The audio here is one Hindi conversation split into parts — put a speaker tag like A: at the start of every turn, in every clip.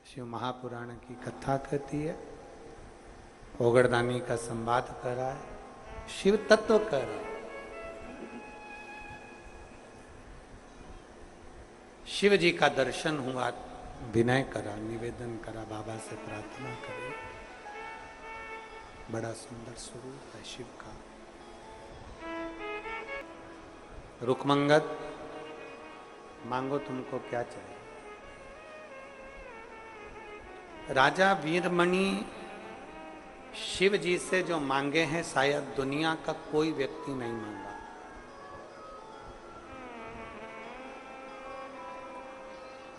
A: शिव महापुराण की कथा कहती है, ओगरदानी का संवाद कर रहा है, शिव तत्व कर रहा है। शिव जी का दर्शन हुआ, विनय करा, निवेदन करा, बाबा से प्रार्थना करी। बड़ा सुंदर स्वरूप है शिव का। रुकमंगद, मांगो तुमको क्या चाहिए। राजा वीरमणि शिव जी से जो मांगे हैं शायद दुनिया का कोई व्यक्ति नहीं मांगा।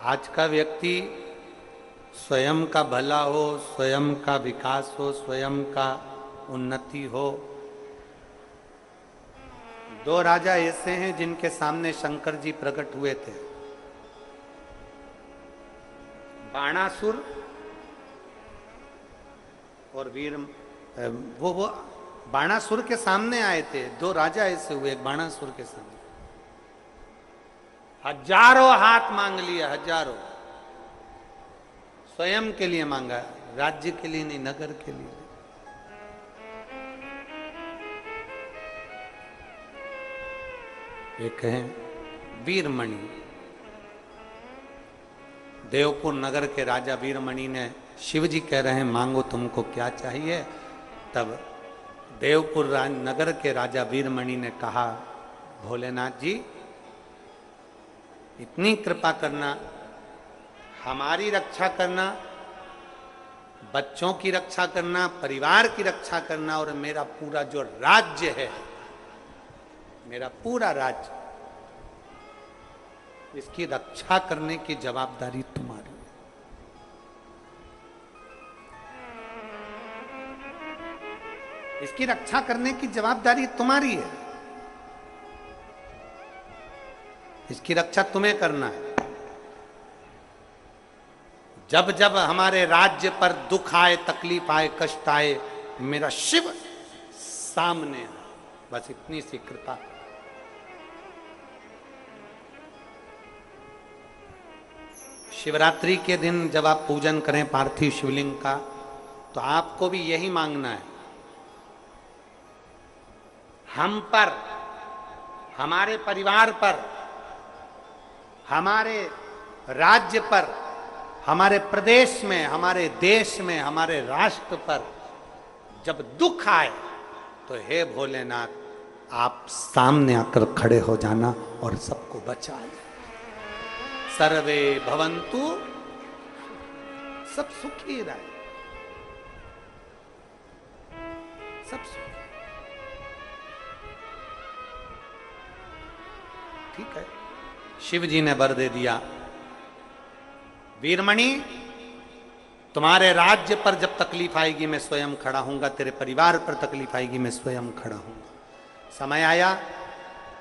A: आज का व्यक्ति स्वयं का भला हो, स्वयं का विकास हो, स्वयं का उन्नति हो। दो राजा ऐसे हैं जिनके सामने शंकर जी प्रकट हुए थे, बाणासुर और वीर। वो बाणासुर के सामने आए थे। दो राजा ऐसे हुए, एक बाणासुर के सामने हजारों हाथ मांग लिया, हजारों। स्वयं के लिए मांगा, राज्य के लिए नहीं, नगर के लिए। एक है वीरमणि। देवपुर नगर के राजा वीरमणि ने, शिव जी कह रहे हैं मांगो तुमको क्या चाहिए। तब देवपुर नगर के राजा वीरमणि ने कहा, भोलेनाथ जी इतनी कृपा करना, हमारी रक्षा करना, बच्चों की रक्षा करना, परिवार की रक्षा करना, और मेरा पूरा जो राज्य है, मेरा पूरा राज्य, इसकी रक्षा करने की जवाबदारी तुम्हारी है। इसकी रक्षा करने की जवाबदारी तुम्हारी है। इसकी रक्षा तुम्हें करना है। जब जब हमारे राज्य पर दुख आए, तकलीफ आए, कष्ट आए, मेरा शिव सामने है। बस इतनी सी कृपा। शिवरात्रि के दिन जब आप पूजन करें पार्थिव शिवलिंग का, तो आपको भी यही मांगना है। हम पर, हमारे परिवार पर, हमारे राज्य पर, हमारे प्रदेश में, हमारे देश में, हमारे राष्ट्र पर जब दुख आए, तो हे भोलेनाथ आप सामने आकर खड़े हो जाना और सबको बचा ले। सर्वे भवन्तु, सब सुखी रहे, सब सुखी। ठीक है, शिव जी ने वर दे दिया, वीरमणि तुम्हारे राज्य पर जब तकलीफ आएगी मैं स्वयं खड़ा हूंगा, तेरे परिवार पर तकलीफ आएगी मैं स्वयं खड़ा हूंगा। समय आया,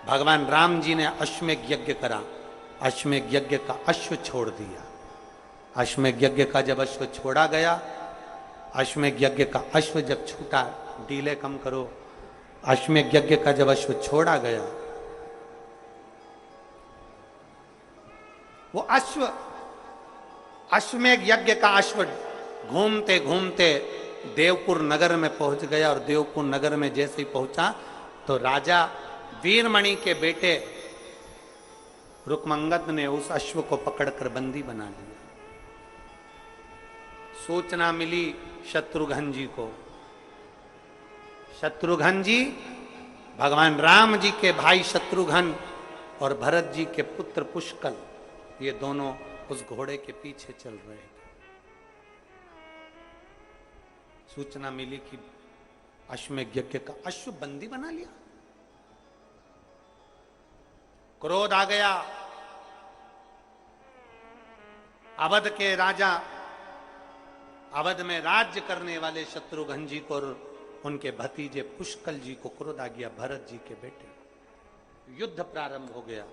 A: भगवान राम जी ने अश्वमेध यज्ञ करा। अश्वमेध यज्ञ का अश्व छोड़ दिया। अश्वमेध यज्ञ का जब अश्व छोड़ा गया, अश्वमेध यज्ञ का अश्व जब छूटा, डीले कम करो, अश्वमेध यज्ञ का जब अश्व छोड़ा गया, वो अश्व, अश्वमेध यज्ञ का अश्व घूमते घूमते देवपुर नगर में पहुंच गया। और देवपुर नगर में जैसे ही पहुंचा तो राजा वीरमणि के बेटे रुकमंगद ने उस अश्व को पकड़कर बंदी बना लिया। सूचना मिली शत्रुघ्न जी को। शत्रुघ्न जी भगवान राम जी के भाई शत्रुघ्न और भरत जी के पुत्र पुष्कल, ये दोनों उस घोड़े के पीछे चल रहे थे। सूचना मिली कि अश्वमेध यज्ञ का अश्व बंदी बना लिया। क्रोध आ गया। अवध के राजा, अवध में राज्य करने वाले शत्रुघ्न जी को और उनके भतीजे पुष्कल जी को क्रोध आ गया, भरत जी के बेटे। युद्ध प्रारंभ हो गया।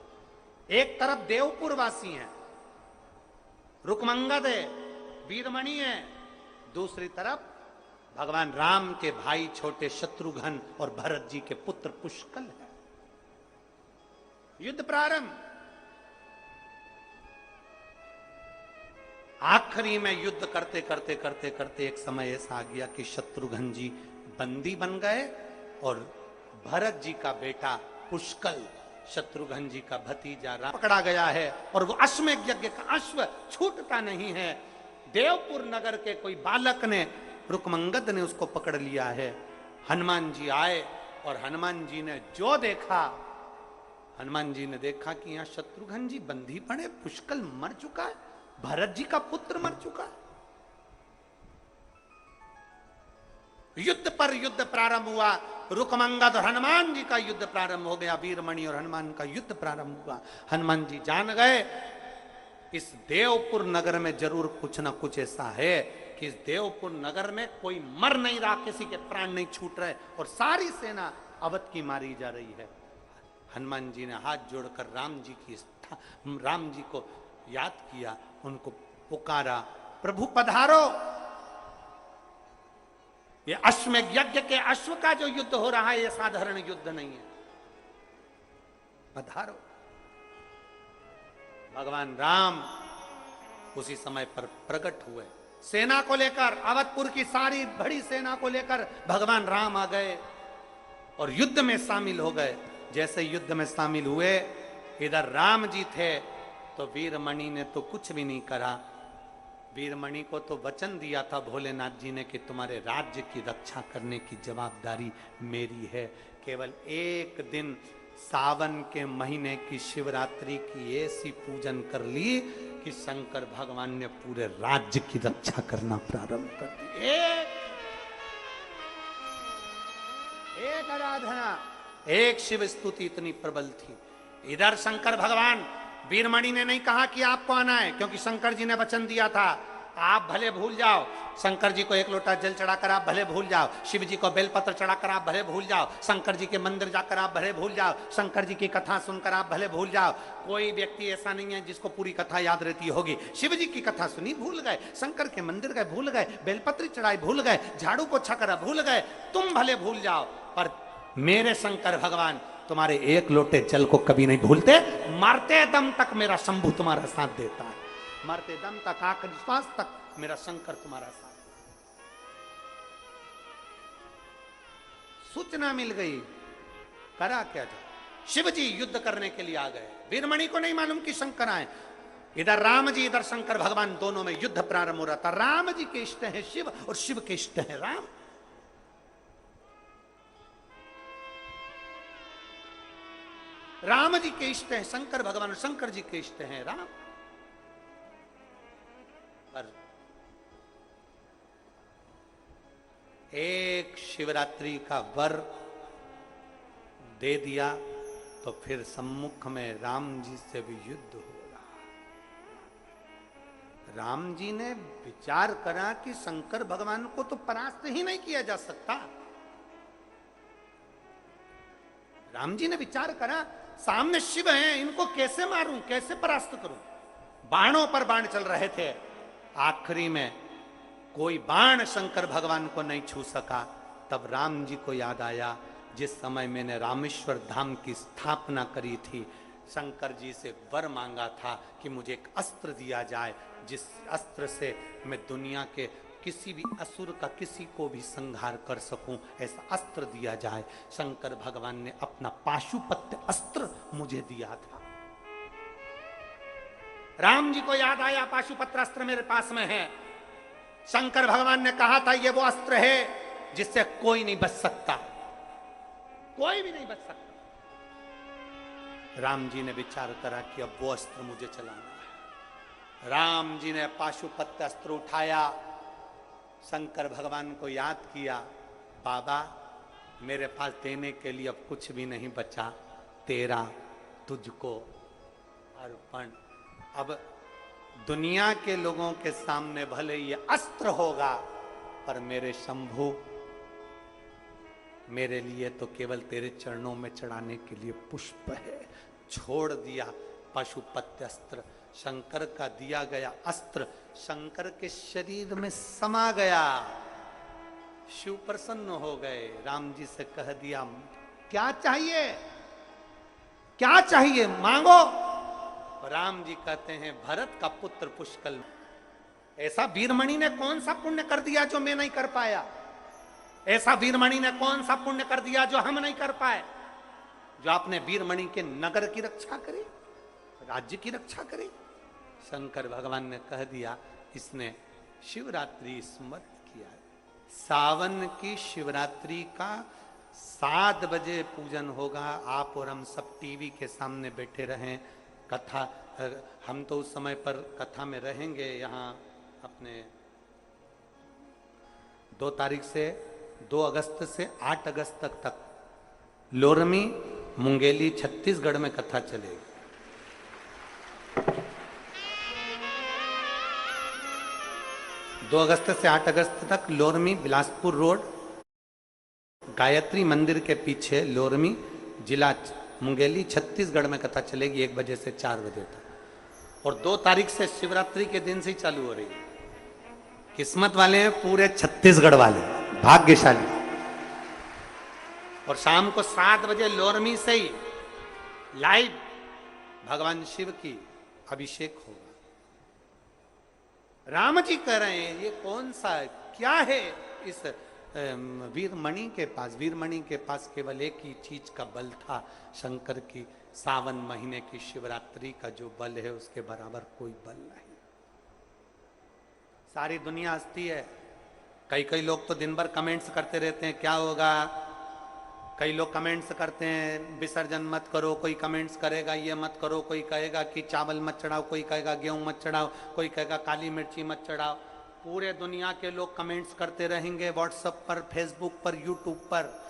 A: एक तरफ देवपुर वासी हैं, रुकमंगद है, वीरमणि है, दूसरी तरफ भगवान राम के भाई छोटे शत्रुघ्न और भरत जी के पुत्र पुष्कल है। युद्ध प्रारंभ। आखिरी में युद्ध करते करते करते करते एक समय ऐसा आ गया कि शत्रुघ्न जी बंदी बन गए और भरत जी का बेटा पुष्कल शत्रुघ्न जी का भतीजा राम पकड़ा गया है और वो अश्वमेध यज्ञ का अश्व छूटता नहीं है। देवपुर नगर के कोई बालक ने, रुकमंगद ने उसको पकड़ लिया है। हनुमान जी आए और हनुमान जी ने जो देखा, हनुमान जी ने देखा कि यहां शत्रुघ्न जी बंदी पड़े, पुष्कल मर चुका है, भरत जी का पुत्र मर चुका है। युद्ध पर युद्ध प्रारंभ हुआ। रुकमंगद और हनुमान जी का युद्ध प्रारंभ हो गया। वीरमणि और हनुमान का युद्ध प्रारंभ हुआ। हनुमान जी जान गए इस देवपुर नगर में जरूर कुछ ना कुछ ऐसा है कि इस देवपुर नगर में कोई मर नहीं रहा, किसी के प्राण नहीं छूट रहे और सारी सेना अवध की मारी जा रही है। हनुमान जी ने हाथ जोड़कर राम जी को याद किया, उनको पुकारा, प्रभु पधारो। ये अश्वमेध यज्ञ के अश्व का जो युद्ध हो रहा है ये साधारण युद्ध नहीं है, पधारो। भगवान राम उसी समय पर प्रकट हुए। सेना को लेकर, अवधपुर की सारी बड़ी सेना को लेकर भगवान राम आ गए और युद्ध में शामिल हो गए। जैसे युद्ध में शामिल हुए, इधर राम जी थे तो वीरमणि ने तो कुछ भी नहीं करा। वीरमणि को तो वचन दिया था भोलेनाथ जी ने कि तुम्हारे राज्य की रक्षा करने की जवाबदारी मेरी है। केवल एक दिन सावन के महीने की शिवरात्रि की ऐसी पूजन कर ली कि शंकर भगवान ने पूरे राज्य की रक्षा करना प्रारंभ कर दी। एक आराधना, एक शिव स्तुति इतनी प्रबल थी। इधर शंकर भगवान, वीरमणि ने नहीं कहा कि आपको आना है, क्योंकि शंकर जी ने वचन दिया था आप भले भूल जाओ। शंकर जी को एक लोटा जल चढ़ाकर आप भले भूल जाओ, शिव जी को बेलपत्र चढ़ाकर आप भले भूल जाओ, शंकर जी के मंदिर जाकर आप भले भूल जाओ, शंकर जी की कथा सुनकर आप भले भूल जाओ। कोई व्यक्ति ऐसा नहीं है जिसको पूरी कथा याद रहती होगी। शिव जी की कथा सुनी भूल गए, शंकर के मंदिर गए भूल गए, बेलपत्री चढ़ाई भूल गए, झाड़ू पोछा करा भूल गए, तुम भले भूल जाओ, पर मेरे शंकर भगवान तुम्हारे एक लोटे जल को कभी नहीं भूलते। मरते दम तक मेरा शंभु तुम्हारा साथ देता है, मरते दम तक, आखिरी श्वास तक मेरा शंकर तुम्हारा साथ। सूचना मिल गई, करा क्या जाए। शिव जी युद्ध करने के लिए आ गए। वीरमणि को नहीं मालूम कि शंकर आए। इधर राम जी, इधर शंकर भगवान, दोनों में युद्ध प्रारंभ हो रहा था। राम जी के इष्ट है शिव और शिव के इष्ट है राम। राम जी के इष्ट है शंकर भगवान, शंकर जी के इष्ट हैं राम। पर एक शिवरात्रि का वर दे दिया तो फिर सम्मुख में राम जी से भी युद्ध हो रहा। राम जी ने विचार करा कि शंकर भगवान को तो परास्त ही नहीं किया जा सकता। राम जी ने विचार करा, सामने शिव हैं, इनको कैसे मारूं, कैसे परास्त करूं। बाणों पर बाण चल रहे थे। आखिरी में कोई बाण शंकर भगवान को नहीं छू सका। तब राम जी को याद आया, जिस समय मैंने रामेश्वर धाम की स्थापना करी थी, शंकर जी से वर मांगा था कि मुझे एक अस्त्र दिया जाए, जिस अस्त्र से मैं दुनिया के किसी भी असुर का किसी को भी संहार कर सकूं, ऐसा अस्त्र दिया जाए। शंकर भगवान ने अपना पाशुपत्य अस्त्र मुझे दिया था। राम जी को याद आया, पाशुपत्र अस्त्र मेरे पास में है। शंकर भगवान ने कहा था ये वो अस्त्र है जिससे कोई नहीं बच सकता, कोई भी नहीं बच सकता। राम जी ने विचार करा कि अब वो अस्त्र मुझे चलाना है। राम जी ने पाशुपत्य अस्त्र उठाया, शंकर भगवान को याद किया, बाबा मेरे पास देने के लिए अब कुछ भी नहीं बचा, तेरा तुझको अर्पण। अब दुनिया के लोगों के सामने भले ये अस्त्र होगा, पर मेरे शंभु मेरे लिए तो केवल तेरे चरणों में चढ़ाने के लिए पुष्प है। छोड़ दिया पशुपत्य अस्त्र, शंकर का दिया गया अस्त्र शंकर के शरीर में समा गया। शिव प्रसन्न हो गए, राम जी से कह दिया क्या चाहिए, क्या चाहिए मांगो। राम जी कहते हैं भरत का पुत्र पुष्कल, ऐसा वीरमणि ने कौन सा पुण्य कर दिया जो मैं नहीं कर पाया? ऐसा वीरमणि ने कौन सा पुण्य कर दिया जो हम नहीं कर पाए? जो आपने वीरमणि के नगर की रक्षा करी, राज्य की रक्षा करी। शंकर भगवान ने कह दिया, इसने शिवरात्रि स्मरण किया। सावन की शिवरात्रि का 7 बजे पूजन होगा। आप और हम सब टीवी के सामने बैठे रहें। कथा, हम तो उस समय पर कथा में रहेंगे। यहाँ अपने 2 अगस्त से 8 अगस्त तक लोरमी मुंगेली छत्तीसगढ़ में कथा चलेगी। 2 अगस्त से 8 अगस्त तक लोरमी बिलासपुर रोड गायत्री मंदिर के पीछे लोरमी, जिला मुंगेली, छत्तीसगढ़ में कथा चलेगी 1 बजे से 4 बजे तक। और 2 तारीख से शिवरात्रि के दिन से ही चालू हो रही है। किस्मत वाले हैं पूरे छत्तीसगढ़ वाले, भाग्यशाली। और शाम को 7 बजे लोरमी से ही लाइव भगवान शिव की अभिषेक होगा। राम जी कह रहे हैं ये कौन सा, क्या है इस वीरमणि के पास? वीरमणि के पास केवल एक ही चीज का बल था, शंकर की सावन महीने की शिवरात्रि का जो बल है उसके बराबर कोई बल नहीं। सारी दुनिया हंसती है। कई लोग तो दिन भर कमेंट्स करते रहते हैं क्या होगा। कई लोग कमेंट्स करते हैं विसर्जन मत करो, कोई कमेंट्स करेगा ये मत करो, कोई कहेगा कि चावल मत चढ़ाओ, कोई कहेगा गेहूं मत चढ़ाओ, कोई कहेगा काली मिर्ची मत चढ़ाओ। पूरे दुनिया के लोग कमेंट्स करते रहेंगे व्हाट्सएप पर, फेसबुक पर, यूट्यूब पर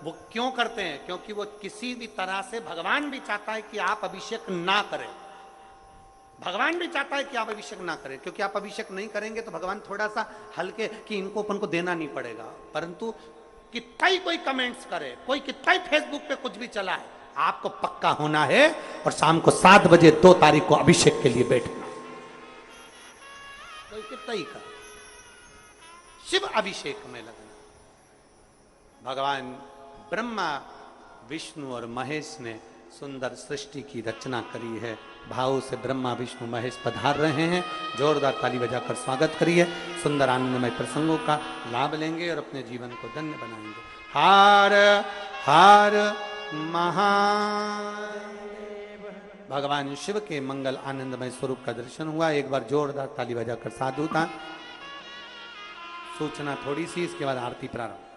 A: वो क्यों करते हैं? क्योंकि वो किसी भी तरह से, भगवान भी चाहता है कि आप अभिषेक ना करें। भगवान भी चाहता है कि आप अभिषेक ना करें, क्योंकि आप अभिषेक नहीं करेंगे तो भगवान थोड़ा सा हल्के कि इनको अपन को देना नहीं पड़ेगा। परंतु कितना ही कोई कमेंट्स करे, कोई कितना ही फेसबुक पे कुछ भी चला है, आपको पक्का होना है और शाम को 7 बजे 2 तारीख को अभिषेक के लिए बैठना। कोई कितना ही कर, शिव अभिषेक में लगना। भगवान ब्रह्मा, विष्णु और महेश ने सुंदर सृष्टि की रचना करी है। भाव से ब्रह्मा, विष्णु, महेश पधार रहे हैं। जोरदार ताली बजाकर स्वागत करिए। सुंदर आनंदमय प्रसंगों का लाभ लेंगे और अपने जीवन को धन्य बनाएंगे। हार हार महादेव। भगवान शिव के मंगल आनंदमय स्वरूप का दर्शन हुआ। एक बार जोरदार ताली बजाकर साधुता। सूचना थोड़ी सी, इसके बाद आरती प्रारंभ।